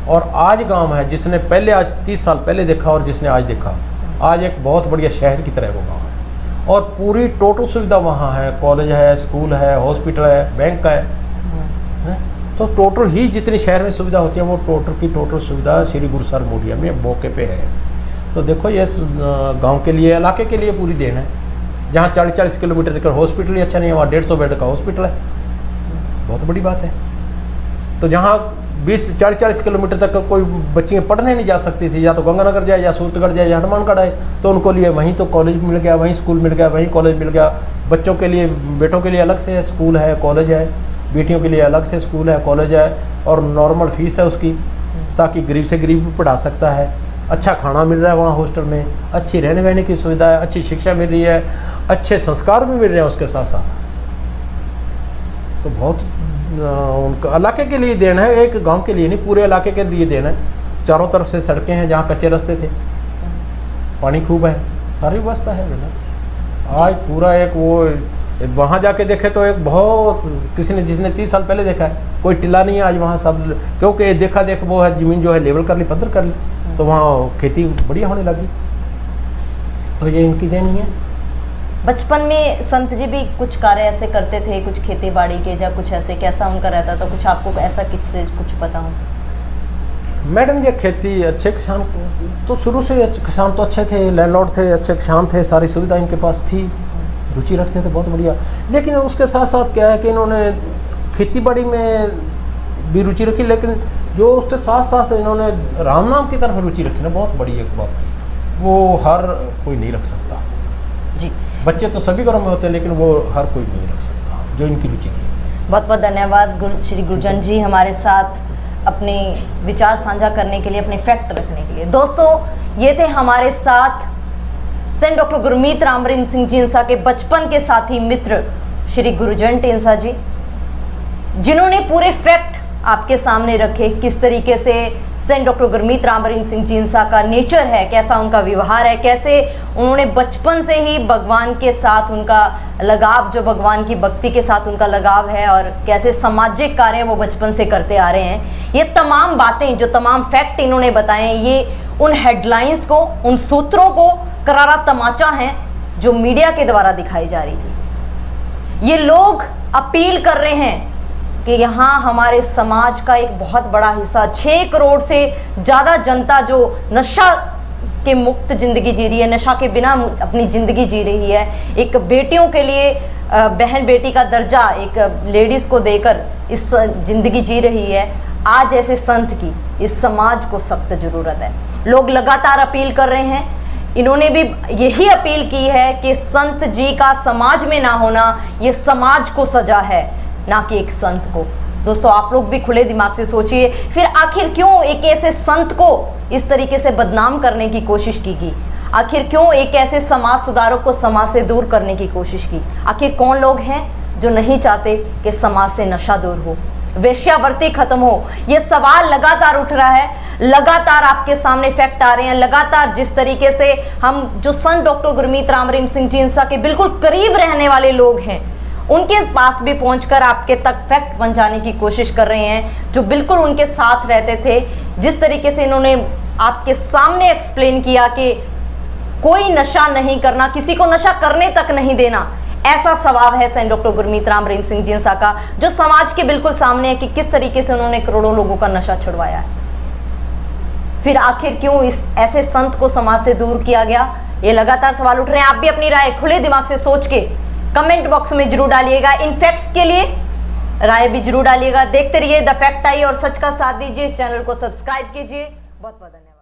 और आज गांव है, जिसने पहले आज 30 साल पहले देखा और जिसने आज देखा, आज एक बहुत बढ़िया शहर की तरह वो गाँव है। और पूरी टोटल सुविधा वहाँ है, कॉलेज है, स्कूल है, हॉस्पिटल है, बैंक है। तो टोटल ही जितनी शहर में सुविधा होती है वो टोटल की टोटल सुविधा श्री गुरुसर मोडिया में मौके पे है। तो देखो ये गांव के लिए, इलाके के लिए पूरी देन है। जहाँ 40-40 किलोमीटर तक हॉस्पिटल ही अच्छा नहीं है, वहाँ 150 बेड का हॉस्पिटल है, बहुत बड़ी बात है। तो जहाँ 20-40 किलोमीटर तक कोई बच्चियाँ पढ़ने नहीं जा सकती थी, या तो गंगानगर जाए या सूरतगढ़ जाए या हनुमानगढ़ आए, तो उनको लिए वहीं तो कॉलेज मिल गया, वहीं स्कूल मिल गया, वहीं कॉलेज मिल गया। बच्चों के लिए, बेटों के लिए अलग से स्कूल है, कॉलेज है, बेटियों के लिए अलग से स्कूल है, कॉलेज है, और नॉर्मल फीस है उसकी, ताकि गरीब से गरीब भी पढ़ा सकता है। अच्छा खाना मिल रहा है वहाँ हॉस्टल में, अच्छी रहने बहने की सुविधा है, अच्छी शिक्षा मिल रही है, अच्छे संस्कार भी मिल रहे हैं उसके साथ साथ। तो बहुत उनका इलाके के लिए देन है, एक गांव के लिए नहीं, पूरे इलाके के लिए देन है। चारों तरफ से सड़कें हैं, जहाँ कच्चे रास्ते थे, पानी खूब है, सारी व्यवस्था है बेटा। आज पूरा एक वो वहाँ जाके देखे तो एक बहुत, किसी ने जिसने 30 साल पहले देखा है, कोई टिला नहीं है आज वहाँ सब, क्योंकि देखा देख वो है, ज़मीन जो है लेवल कर ली, पद्धर कर ली, तो वहाँ खेती बढ़िया होने लगी। तो ये इनकी देन ही है। बचपन में संत जी भी कुछ कार्य ऐसे करते थे, कुछ खेती बाड़ी के या कुछ ऐसे, कैसा उनका रहता था? कुछ आपको ऐसा किससे कुछ पता हो? मैडम ये खेती, अच्छे किसान तो शुरू से किसान तो अच्छे थे, लैंडलॉर्ड थे, अच्छे किसान थे, सारी सुविधा इनके पास थी, रुचि रखते थे, बहुत बढ़िया। लेकिन उसके साथ साथ क्या है कि इन्होंने खेती बाड़ी में भी रुचि रखी, लेकिन जो उसके साथ साथ इन्होंने राम नाम की तरफ रुचि रखी ना, बहुत बड़ी एक बात थी, वो हर कोई नहीं रख सकता जी। बच्चे तो सभी घरों में होते हैं, लेकिन वो हर कोई नहीं रख सकता जो इनकी रुचि थी। बहुत बहुत धन्यवाद श्री गुरजंट जी हमारे साथ अपने विचार साझा करने के लिए, अपने फैक्ट रखने के लिए। दोस्तों, ये थे हमारे साथ सेंट डॉक्टर गुरमीत राम रहीम सिंह जी इंसा के बचपन के साथी मित्र श्री गुरजंट इंसा जी, जिन्होंने पूरे फैक्ट आपके सामने रखे, किस तरीके से सेंट डॉक्टर गुरमीत राम रहीम सिंह जी इंसा का नेचर है, कैसा उनका व्यवहार है, कैसे उन्होंने बचपन से ही भगवान के साथ उनका लगाव, जो भगवान की भक्ति के साथ उनका लगाव है, और कैसे सामाजिक कार्य वो बचपन से करते आ रहे हैं। ये तमाम बातें, जो तमाम फैक्ट इन्होंने बताए, ये उन हेडलाइंस को, उन सूत्रों को करारा तमाचा है जो मीडिया के द्वारा दिखाई जा रही थी। ये लोग अपील कर रहे हैं कि यहाँ हमारे समाज का एक बहुत बड़ा हिस्सा, 6 करोड़ से ज़्यादा जनता जो नशा के मुक्त ज़िंदगी जी रही है, नशा के बिना अपनी ज़िंदगी जी रही है, एक बेटियों के लिए बहन बेटी का दर्जा एक लेडीज़ को देकर इस ज़िंदगी जी रही है। आज ऐसे संत की इस समाज को सख्त ज़रूरत है। लोग लगातार अपील कर रहे हैं, इन्होंने भी यही अपील की है कि संत जी का समाज में ना होना ये समाज को सजा है, ना कि एक संत को। दोस्तों, आप लोग भी खुले दिमाग से सोचिए, फिर आखिर क्यों एक ऐसे संत को इस तरीके से बदनाम करने की कोशिश की गई? आखिर क्यों एक ऐसे समाज सुधारक को समाज से दूर करने की कोशिश की? आखिर कौन लोग हैं जो नहीं चाहते कि समाज से नशा दूर हो, वेश्यावृत्ति खत्म हो? ये सवाल लगातार उठ रहा है, लगातार आपके सामने फैक्ट आ रहे हैं, लगातार जिस तरीके से हम जो संत डॉक्टर गुरमीत राम रहीम सिंह जी इंसा के बिल्कुल करीब रहने वाले लोग हैं, उनके पास भी पहुंचकर आपके तक फैक्ट पहुंचाने की कोशिश कर रहे हैं, जो बिल्कुल उनके साथ रहते थे। जिस तरीके से इन्होंने आपके सामने एक्सप्लेन किया कि कोई नशा नहीं करना, किसी को नशा करने तक नहीं देना, ऐसा स्वभाव है सेंट डॉक्टर गुरमीत राम रहीम सिंह जी इंसा का, जो समाज के बिल्कुल सामने है कि किस तरीके से उन्होंने करोड़ों लोगों का नशा छुड़वाया है। फिर आखिर क्यों इस ऐसे संत को समाज से दूर किया गया? ये लगातार सवाल उठ रहे हैं। आप भी अपनी राय खुले दिमाग से सोच के कमेंट बॉक्स में जरूर डालिएगा। इन फैक्ट्स के लिए राय भी जरूर डालिएगा। देखते रहिए द फैक्ट आई और सच का साथ दीजिए। इस चैनल को सब्सक्राइब कीजिए। बहुत बहुत धन्यवाद।